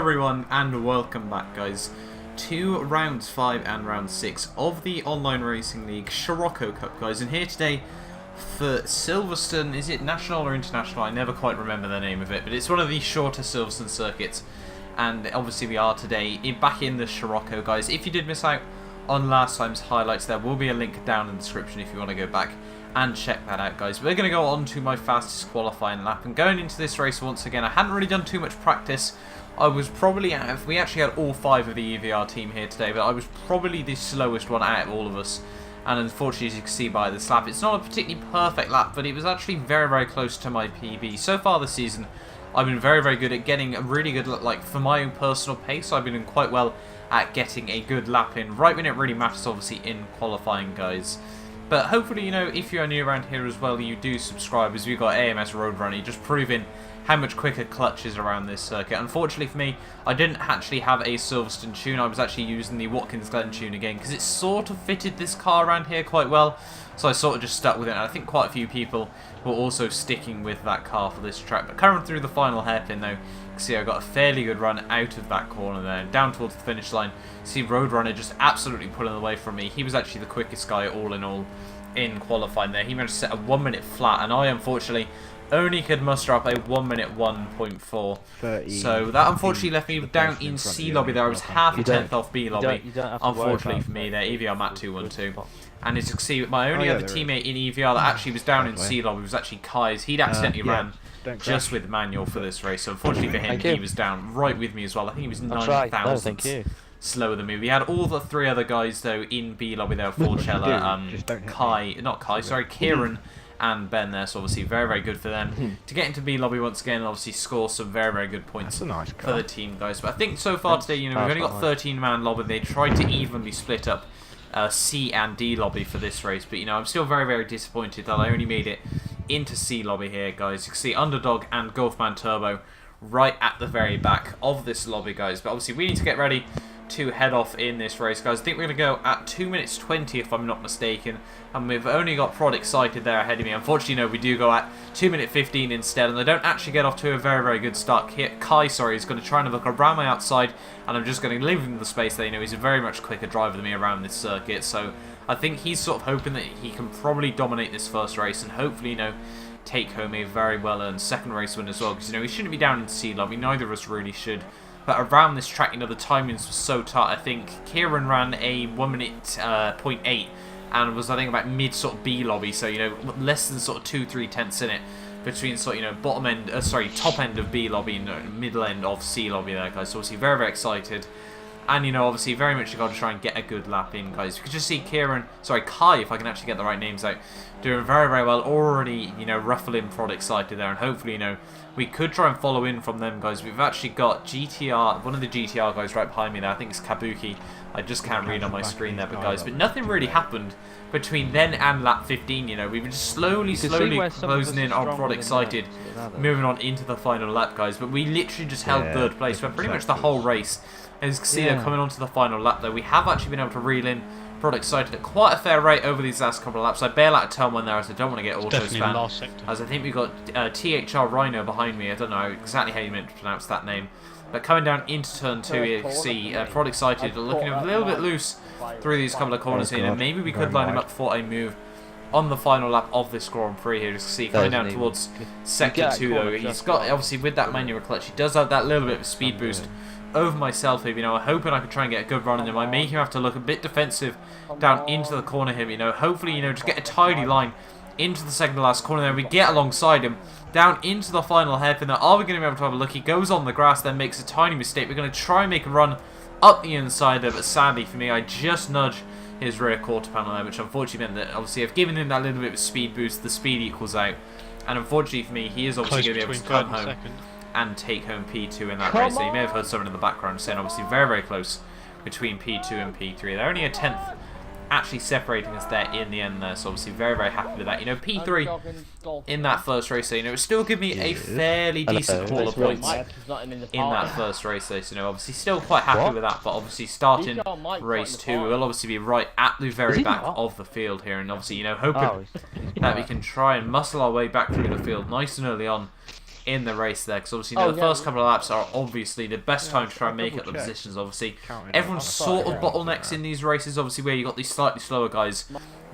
everyone, and welcome back, guys, to rounds 5 and round 6 of the Online Racing League Scirocco Cup, guys. And here today for Silverstone, is it national or international? I never quite remember the name of it, but it's one of the shorter Silverstone circuits. And obviously we are today back in the Scirocco, guys. If you did miss out on last time's highlights, there will be a link down in the description if you want to go back and check that out, guys. We're going to go on to my fastest qualifying lap, and going into this race once again, I hadn't really done too much practice. I was probably we actually had all 5 of the EVR team here today, but I was probably the slowest one out of all of us. And unfortunately, as you can see by this lap, it's not a particularly perfect lap, but it was actually very, very close to my PB. So far this season, I've been very, very good at getting a really good, like, for my own personal pace, I've been doing quite well at getting a good lap in, right when it really matters, obviously, in qualifying, guys. But hopefully, you know, if you're new around here as well, you do subscribe, as we've got AMS Roadrunner, just proving how much quicker clutch is around this circuit. Unfortunately for me, I didn't actually have a Silverstone tune. I was actually using the Watkins Glen tune again, because it sort of fitted this car around here quite well. So I sort of just stuck with it, and I think quite a few people were also sticking with that car for this track. But coming through the final hairpin though, you can see I got a fairly good run out of that corner there, down towards the finish line. See Roadrunner just absolutely pulling away from me. He was actually the quickest guy all in all in qualifying there. He managed to set a 1 minute flat, and I unfortunately only could muster up a 1 minute 1.4. So that unfortunately left me down in C lobby there. I was half a tenth off B lobby. Unfortunately for me there, EVR Matt 212. And as you can see, my only other teammate in EVR that actually was down in C lobby was actually Kai's. He'd accidentally ran just with manual for this race. So unfortunately for him, he was down right with me as well. I think he was 9,000 slower than me. We had all the 3 other guys though in B lobby there, Forchella, Kieran and Ben there, so obviously very, very good for them to get into B lobby once again and obviously score some very, very good points for the team, guys. But I think so far today, you know, we've only got 13-man lobby. They tried to evenly split up C and D lobby for this race, but you know, I'm still very, very disappointed that I only made it into C lobby here, guys. You can see Underdog and Golfman Turbo right at the very back of this lobby, guys. But obviously we need to get ready to head off in this race, guys. I think we're going to go at 2 minutes 20 if I'm not mistaken, and we've only got Prod Excited there ahead of me. Unfortunately, no, we do go at 2 minute 15 instead, and they don't actually get off to a very, very good start. Kai, is going to try and look around my outside, and I'm just going to leave him the space there. You know, he's a very much quicker driver than me around this circuit, so I think he's sort of hoping that he can probably dominate this first race and hopefully, you know, take home a very well-earned second race win as well, because, you know, he shouldn't be down in C lobby. Neither of us really should. But around this track, you know, the timings were so tight. I think Kieran ran a 1 minute 0.8 and was, I think, about mid sort of B lobby. So, you know, less than sort of 2-3 tenths in it between sort of, you know, top end of B lobby and middle end of C lobby there, guys. So obviously very, very excited. And, you know, obviously very much got to try and get a good lap in, guys. You can just see Kai, if I can actually get the right names out, doing very, very well. Already, you know, ruffling Prod Excited there. And hopefully, you know, we could try and follow in from them, guys. We've actually got GTR, one of the GTR guys right behind me there. I think it's Kabuki. I just can't read on my screen there, but guys. But nothing really happened between then and lap 15, you know. We've been slowly closing in on Prod Excited, moving on into the final lap, guys. But we literally just held 3rd place for pretty much the whole race. As you can see, coming on to the final lap, though, we have actually been able to reel in Prod Excited at quite a fair rate over these last couple of laps. I bail out of turn 1 there, as I don't want to get auto-spam, as I think we've got THR Rhino behind me. I don't know exactly how you meant to pronounce that name. But coming down into turn 2, you can see Prod Excited looking a little bit loose through these couple of corners here, and maybe we could line him up for a move on the final lap of this Grand Prix here. You can see coming down towards sector 2, though. He's got, obviously, with that manual clutch, he does have that little bit of a speed boost over myself here, you know. I'm hoping I could try and get a good run in him. I make him have to look a bit defensive down into the corner here, you know. Hopefully, you know, just get a tidy line into the second to last corner there. We get alongside him down into the final hairpin there. Are we going to be able to have a look? He goes on the grass, then makes a tiny mistake. We're going to try and make a run up the inside there, but sadly for me, I just nudge his rear quarter panel there, which unfortunately meant that obviously I've given him that little bit of a speed boost. The speed equals out, and unfortunately for me, he is obviously going to be able to come home and take home P2 in that race. So you may have heard someone in the background saying obviously very, very close between P2 and P3. They're only a tenth actually separating us there in the end there, so obviously very, very happy with that. You know, P3 in that first race there, you know, it still give me a fairly decent haul of points in that first race there, so, you know, obviously still quite happy with that. But obviously starting race 2, we'll obviously be right at the very back of the field here, and obviously, you know, hoping that we can try and muscle our way back through the field nice and early on in the race there, because obviously you know, the first couple of laps are obviously the best time to try and make up the positions. Obviously everyone's sort of bottlenecks in these races, obviously, where you got these slightly slower guys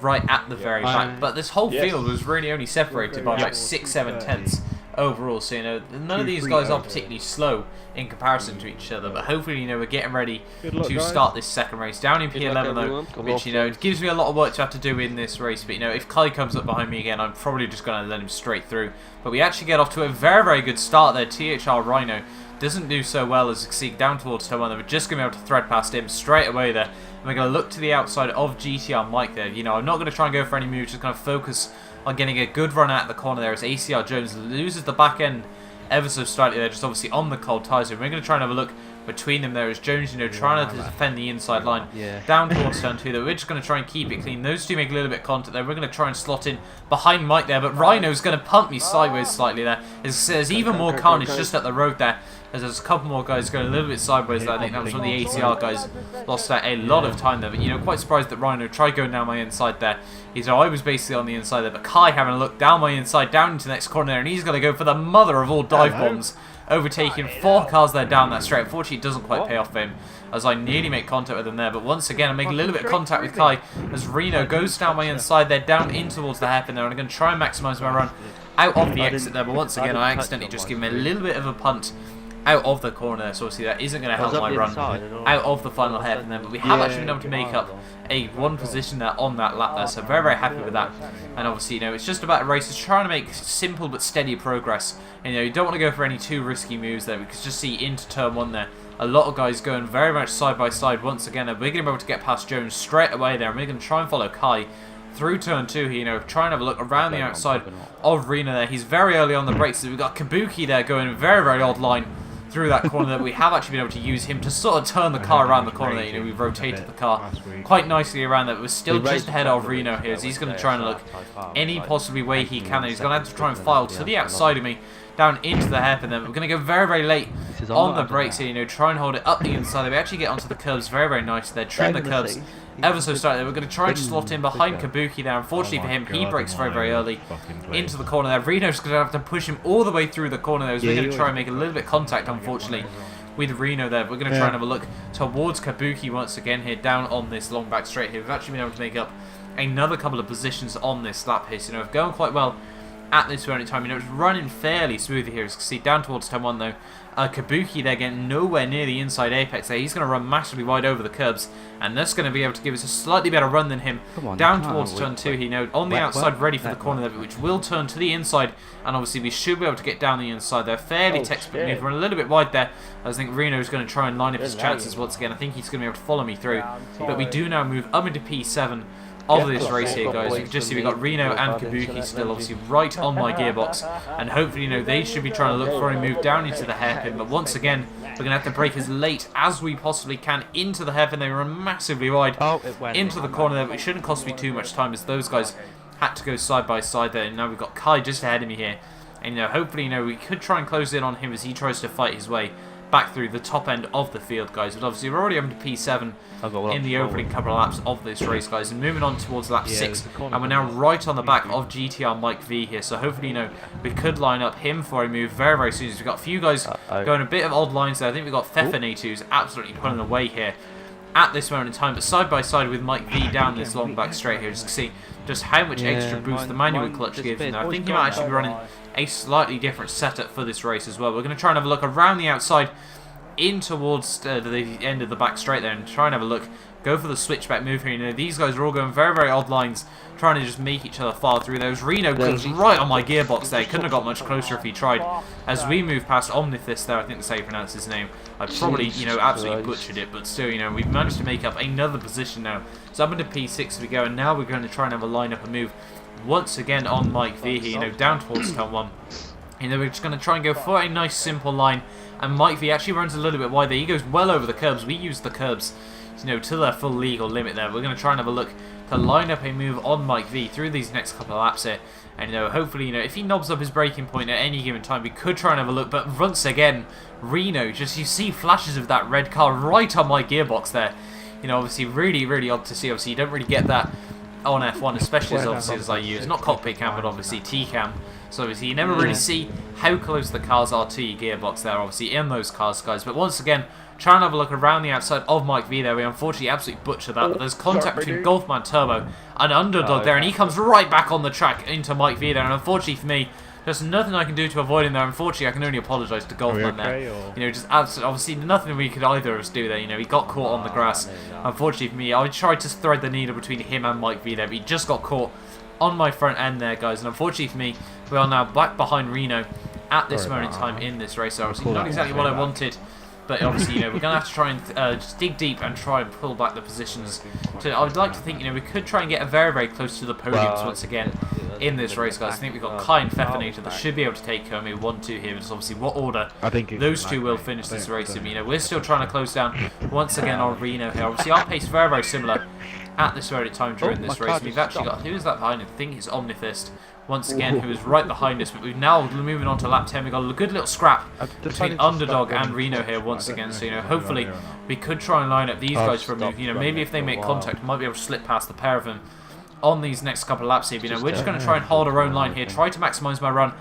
right at the very back, but this whole field was really only separated by like 6-7 tenths overall, so you know, none of these guys are particularly slow in comparison to each other. But hopefully, you know, we're getting ready to start this second race down in P11 though, which, you know, it gives me a lot of work to have to do in this race. But you know, if Kai comes up behind me again, I'm probably just going to let him straight through. But we actually get off to a very, very good start there. THR Rhino doesn't do so well as Exceed down towards turn 1. We're just going to be able to thread past him straight away there. And we're going to look to the outside of GTR Mike there. You know, I'm not going to try and go for any moves, just going to focus on getting a good run out the corner there as ACR Jones loses the back end ever so slightly there, just obviously on the cold tyres. We're going to try and have a look between them there as Jones, you know, trying to defend the inside line down towards turn 2 there. We're just going to try and keep it clean. Those two make a little bit of contact there. We're going to try and slot in behind Mike there, but Rhino's going to pump me sideways slightly there. There's even more carnage just up the road there, as there's a couple more guys going a little bit sideways there. I think that was when the ACR guys lost out a lot of time there. But, you know, quite surprised that Rhino tried going down my inside there. I was basically on the inside there, but Kai having a look down my inside, down into the next corner there, and he's going to go for the mother of all dive bombs, overtaking 4 cars there down that straight. Unfortunately, it doesn't quite pay off for him, as I nearly make contact with him there. But once again, I make a little bit of contact with Kai, as Reno goes down my inside there, down in towards the hairpin there, and I'm going to try and maximise my run out of the exit there. But once again, I accidentally just give him a little bit of a punt out of the corner there, so obviously that isn't going to help my run out of the final hairpin there. But we have actually been able to make up a 1 position there on that lap there, so very, very happy with that. And obviously, you know, it's just about a race, it's trying to make simple but steady progress. And, you know, you don't want to go for any too risky moves there. We can just see into turn 1 there, a lot of guys going very much side by side once again. We're going to be able to get past Jones straight away there, and we're going to try and follow Kai through turn 2 here, you know, try and have a look around the outside of Rena there. He's very early on the brakes, so we've got Kabuki there going a very, very odd line through that corner there. We have actually been able to use him to sort of turn the car around the corner there. You know, we've rotated the car quite nicely around there. We're still just ahead of Reno here, as he's going to try and look any possibly way he can. He's going to have to try and file to the outside of me, down into the hairpin there. We're going to go very, very late on the brakes here, you know, try and hold it up the inside. We actually get onto the curbs very, very nice there, trim the curbs ever so slightly. We're going to try and slot in behind Kabuki there. Unfortunately for him, he brakes very, very early into the corner there. Reno's going to have to push him all the way through the corner there, as we're going to try and make a little bit of contact, unfortunately, with Reno there. We're going to try and have a look towards Kabuki once again here, down on this long back straight here. We've actually been able to make up another couple of positions on this lap here, so, you know, going quite well at this moment in time. You know, it's running fairly smoothly here, as you can see, down towards turn 1 though. Kabuki there getting nowhere near the inside apex there. He's going to run massively wide over the curbs, and that's going to be able to give us a slightly better run than him down towards turn 2. You know, on the outside, ready for the corner there, which will turn to the inside, and obviously we should be able to get down the inside there. Fairly textbook move. We're a little bit wide there. I think Reno's going to try and line up his chances once again. I think he's going to be able to follow me through, but we do now move up into P7 of this race here, guys. You can just see we've got Reno and Kabuki still obviously right on my gearbox, and hopefully, you know, they should be trying to look for a move down into the hairpin. But once again, we're going to have to brake as late as we possibly can into the hairpin. They run massively wide into the corner there, but it shouldn't cost me too much time, as those guys had to go side by side there. And now we've got Kai just ahead of me here, and, you know, hopefully, you know, we could try and close in on him as he tries to fight his way back through the top end of the field, guys. But obviously we're already up to P7 in the opening couple of laps of this race, guys, and moving on towards lap 6, and we're now right on the back of GTR Mike V here, so hopefully, you know, we could line up him for a move very, very soon. We've got a few guys going a bit of odd lines there. I think we've got Thefane who's absolutely pulling away here at this moment in time, but side by side with Mike V down this long back straight here, just to see just how much extra boost the manual clutch gives. And I think he might actually be running a slightly different setup for this race as well. We're going to try and have a look around the outside in towards the end of the back straight there, and try and have a look, go for the switchback move here. You know, these guys are all going very, very odd lines, trying to just make each other file through those. Reno goes right on my gearbox there. Couldn't have got much closer if he tried. As we move past Omnithis there, I think that's how you pronounce his name. I probably, you know, absolutely butchered it, but still, you know, we've managed to make up another position now. So up into P6 we go, and now we're going to try and have a line up a move once again on Mike V here, you know, down towards turn 1. You know, we're just going to try and go for a nice simple line, and Mike V actually runs a little bit wide there. He goes well over the curbs. We use the curbs, you know, to their full legal limit there. We're going to try and have a look to line up a move on Mike V through these next couple of laps here. And, you know, hopefully, you know, if he knobs up his braking point at any given time, we could try and have a look. But once again, Reno, just you see flashes of that red car right on my gearbox there. You know, obviously really, really odd to see. Obviously, you don't really get that on F1, especially as I use, not cockpit cam, but obviously T-cam. So obviously you never really see how close the cars are to your gearbox there, obviously, in those cars, guys. But once again, try and have a look around the outside of Mike V there. We unfortunately absolutely butchered that, but there's contact between Golfman Turbo and Underdog there, and he comes right back on the track into Mike V there, and unfortunately for me, there's nothing I can do to avoid him there. Unfortunately, I can only apologise to Golfman there. You know, just absolutely, obviously nothing we could either of us do there. You know, he got caught on the grass. Unfortunately for me, I tried to thread the needle between him and Mike V there, but he just got caught on my front end there, guys. And unfortunately for me, we are now back behind Reno at this moment in time in this race. So obviously not exactly what I wanted, but obviously, you know, we're going to have to try and just dig deep and try and pull back the positions. I would like to think, you know, we could try and get very, very close to the podiums once again in this race, guys. I think we've got Kai and Feffinator that should be able to take home 1-2 here. It's obviously what order those two will finish this race in. You know, we're still trying to close down once again on Reno here. Obviously, our pace very, very similar at this very time during this race. We've actually got, who is that behind him? I think it's Omnifist once again, who is right behind us, but we've now moving on to lap 10. We've got a good little scrap between Underdog and Reno here once again, so you know, hopefully we could try and line up these guys for a move. You know, maybe if they make contact, we might be able to slip past the pair of them on these next couple of laps here. You know, we're just going to try and hold our own line here, try to maximise my run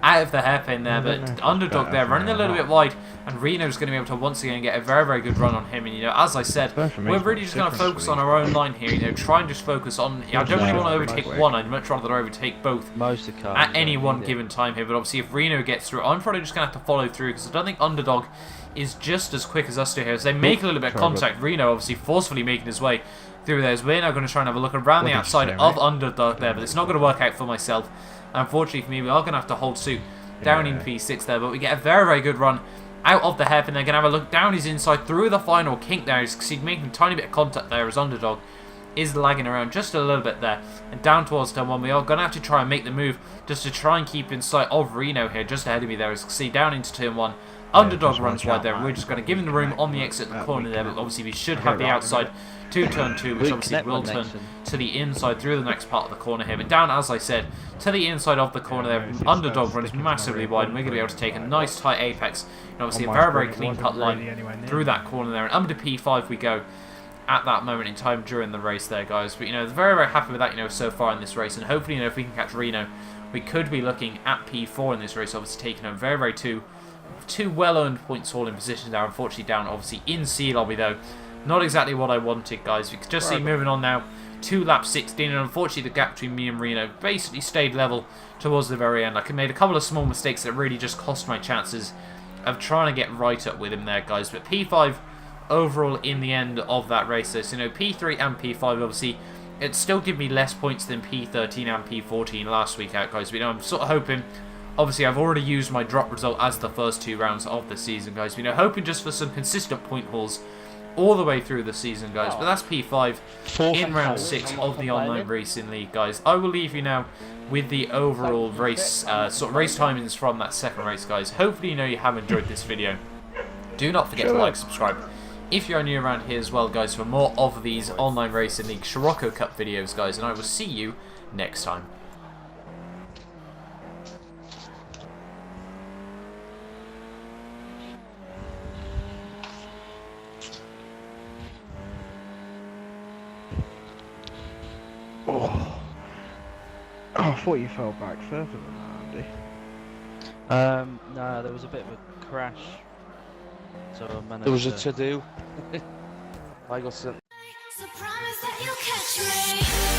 out of the hairpin there, but Underdog there running a little bit wide, and Reno's going to be able to once again get a very, very good run on him. And you know, as I said, we're really just going to focus on our own line here. You know, try and just focus on. I don't really want to overtake one. I'd much rather overtake both at any one given time here. But obviously, if Reno gets through, I'm probably just going to have to follow through, because I don't think Underdog is just as quick as us two here. As they make a little bit of contact, Reno obviously forcefully making his way through there. As we're now going to try and have a look around the outside of Underdog there, but it's not going to work out for myself. Unfortunately for me, we are going to have to hold suit down in P6 there, but we get a very, very good run out of the hairpin. They're going to have a look down his inside through the final kink there. He's making a tiny bit of contact there as Underdog is lagging around just a little bit there. And down towards turn 1, we are going to have to try and make the move just to try and keep in sight of Reno here, just ahead of me there. As you can see, down into turn 1, Underdog runs wide there, and we're just going to give him the room on the exit of the corner there, but obviously we should have the outside to turn 2, which obviously will turn to the inside through the next part of the corner here. But down, as I said, to the inside of the corner there, Underdog runs massively wide, and we're going to be able to take a nice tight apex, and obviously a very, very clean cut line through that corner there, and under P5 we go at that moment in time during the race there, guys. But you know, very, very happy with that, you know, so far in this race, and hopefully, you know, if we can catch Reno, we could be looking at P4 in this race, obviously taking a very, very two well-earned points holding positions there. Unfortunately down obviously in C lobby though. Not exactly what I wanted, guys. We can just see moving on now to lap 16, and unfortunately the gap between me and Reno basically stayed level towards the very end. I made a couple of small mistakes that really just cost my chances of trying to get right up with him there, guys. But P5 overall in the end of that race. So you know, P3 and P5 obviously it still give me less points than P13 and P14 last week out, guys. But you know, I'm sort of hoping. Obviously, I've already used my drop result as the first 2 rounds of the season, guys. You know, hoping just for some consistent point hauls all the way through the season, guys. But that's P5 in round 6 of the online racing league, guys. I will leave you now with the overall race sort of race timings from that second race, guys. Hopefully, you know you have enjoyed this video. Do not forget to like, subscribe if you're new around here as well, guys, for more of these online racing league Scirocco Cup videos, guys. And I will see you next time. Oh, I thought you fell back further than that, Andy. No, there was a bit of a crash. So I managed there was a to-do. I got sent. So promise that you'll catch me.